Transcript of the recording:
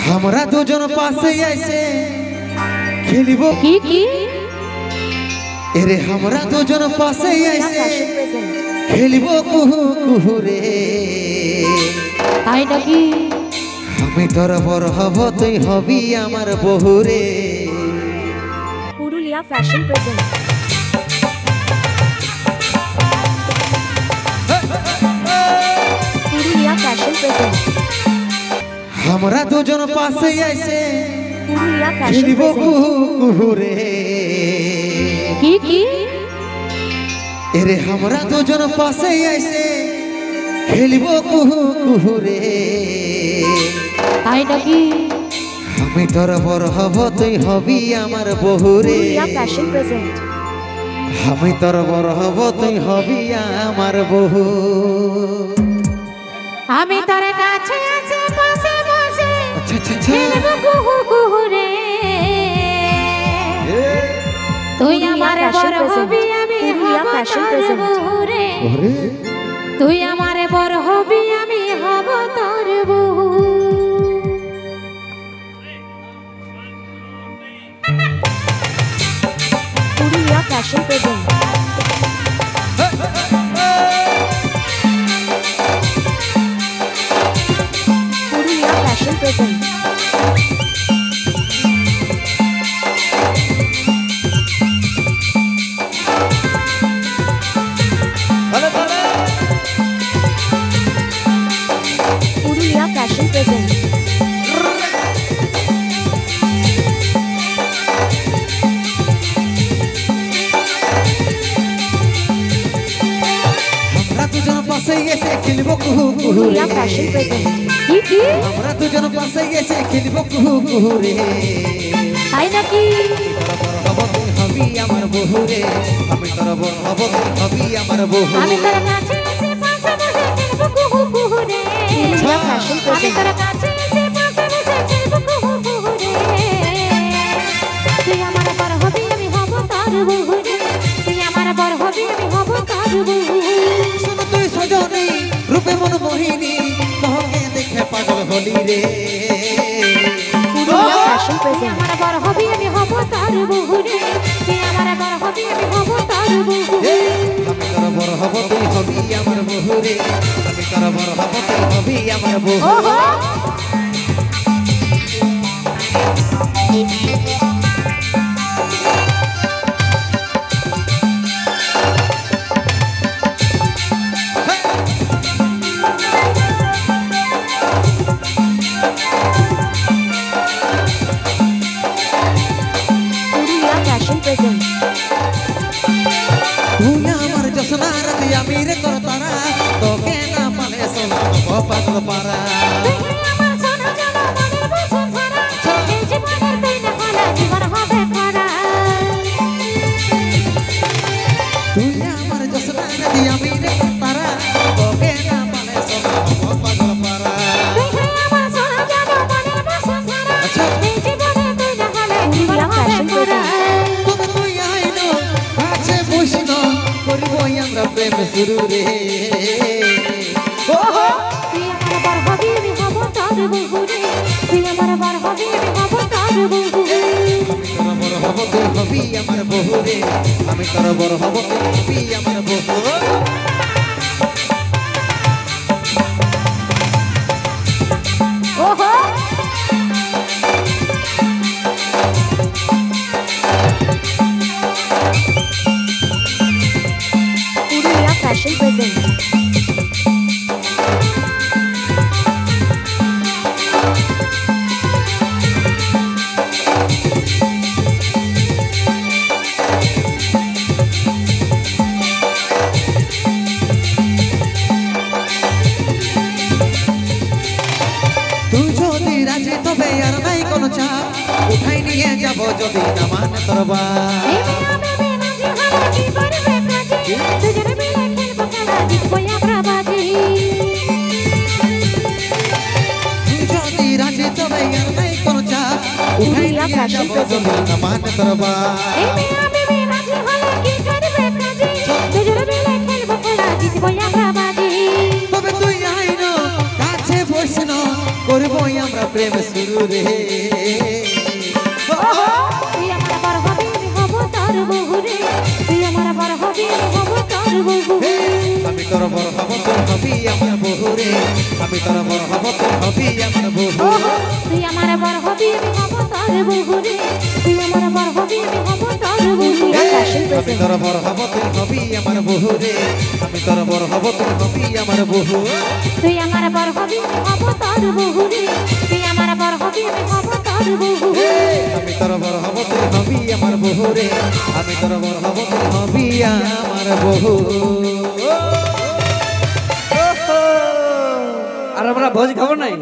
हमरा দুজন পাশে এসে খেলিব কি কি এরে हमरा দুজন পাশে এসে খেলিব কুহু কুহু রে তাই নাকি আমি তোর বড় হব তুই হবি আমার বহু রে Purulia fashion present Purulia fashion present हमरा দুজন পাশে এসে পুরুলিয়া ফ্যাশন খেলিব কুহু কুহু রে কি কি এরে हमरा দুজন পাশে এসে খেলিব কুহু কুহু রে তাই নাকি আমি তোর বড় হব তুই হবি আমার বহু রে পুরুলিয়া ফ্যাশন প্রেজেন্ট আমি তোর বড় হব তুই হবি আমার বহু আমি তোর কাছে আছে পাশে বসে আচ্ছা আচ্ছা আচ্ছা খেলবো কুহু কুহু রে তুই আমার বড় হবি আমি পুরুলিয়া হব ফ্যাশন তোর প্রেজেন্ট বহু রে ওরে তুই আমার বড় হবি আমি হব তোর বহু Purulia fashion present Purulia fashion present Purulia fashion present আমরা দুজন পাশে এসে খেলিব কুহু কুহু পুরুলিয়া রে ফ্যাশন প্রেজেন্ট কি কি আমরা দুজন পাশে এসে খেলিব কুহু কুহু রে তাই নাকি তোর বড় হব তুই হবি আমার বহু রে আমি তোর বড় হব তুই হবি আমার বহু আমি তোর কাছে এসে পাশে বসে খেলবো কুহু কুহু রে পুরুলিয়া ফ্যাশন আমি প্রেজেন্ট তোর কাছে এসে পাশে বসে খেলবো কুহু কুহু রে তুই আমার বড় হবি আমি হব তোর বহু রে তুই আমার বড় হবি আমি হব তোর বহু শোনো তুই সজনী রূপে মন মোহিনী তোকে দেখে পাগল হলি রে পুরুলিয়া ফ্যাশন তুই প্রেজেন্ট আমার বড় হবি আমি হব তোর বহু রে তুই আমার বড় হবি আমি হব তোর বহু আমি তোর বড় হব তুই হবি আমার বহু রে আমি তোর বড় হব তুই হবি আমার বহু ওহো পুরুলিয়া ফ্যাশন প্রেজেন্ট তুই আমার জসনার তুই আমি রে তোর তারা তোকে না পালে সোনা পাগল পারা আমার সোনা জানা মনের বসন ধরা এই জীবনের তুই না হলে জীবন হবে খরা তুই আমার জসনার তুই আমি রে তোর তারা তোকে না পালে সোনা পাগল পারা তুই আমার সোনা জানা মনের বসন ধরা আচ্ছা। এই জীবনের তুই না হলে জীবন পুরুলিয়া হবে ফ্যাশন খরা তবে তুই আইনো কাছে বসিনো করিব আমরা প্রেম শুরু রে ওহো তুই আমার বড় হবি আমি হব তোর বহু রে তুই আমার বড় হবি আমি হব তোর বহু আমি তোর বড় হব তুই হবি আমার বহু রে আমি তোর বড় হব তুই হবি আমার বহু ওহো পুরুলিয়া ফ্যাশন প্রেজেন্ট তুই যদি রাজি তবে আর নাই কোনো চাপ উঠাই নিয়ে যাব যদি না মানে তোর বা এই মেয়া বেবি নাজি হলে কি করবে কাজে দুজনে মিলে খেলবো খেলা জিতবো আমরা বাজি তুই যদি রাজি তবে আর নাই কোনো চাপ উঠাই পুরুলিয়া নিয়ে fashion যাব যদি না মানে তোর বা এই মেয়া বেবি নাজি হলে কি করবে কাজে দুজনে মিলে খেলবো খেলা জিতবো আমরা বাজি তবে তুই আইনো কাছে বসিনো করবই আমরা প্রেম শুরু রে তুই আমার বর হবি আমি হব তোর বউ রে তুই আমার বর হবি আমি হব তোর বউ আমি তোর বর হব তোর হবি আমার বহু রে আমি তোর বর হব তোর হবি আমার বহু তুই আমার বর হবি আমি হব তোর বউ রে তুই আমার বর হবি আমি হব তোর বউ Fashion আমি presents. তোর বর হব তুই হবি আমার বহু রে আমি তোর বর হব তুই হবি আমার বহু তুই আমার বর হবি আমি হব তোর বউ রে তুই আমার বর হবি আমি হব তোর বউ আমি তোর বর হব তুই হবি আমার বহু রে আমি তোর বর হব তুই হবি আমার বহু আর আমরা ভোজ খাবো নাই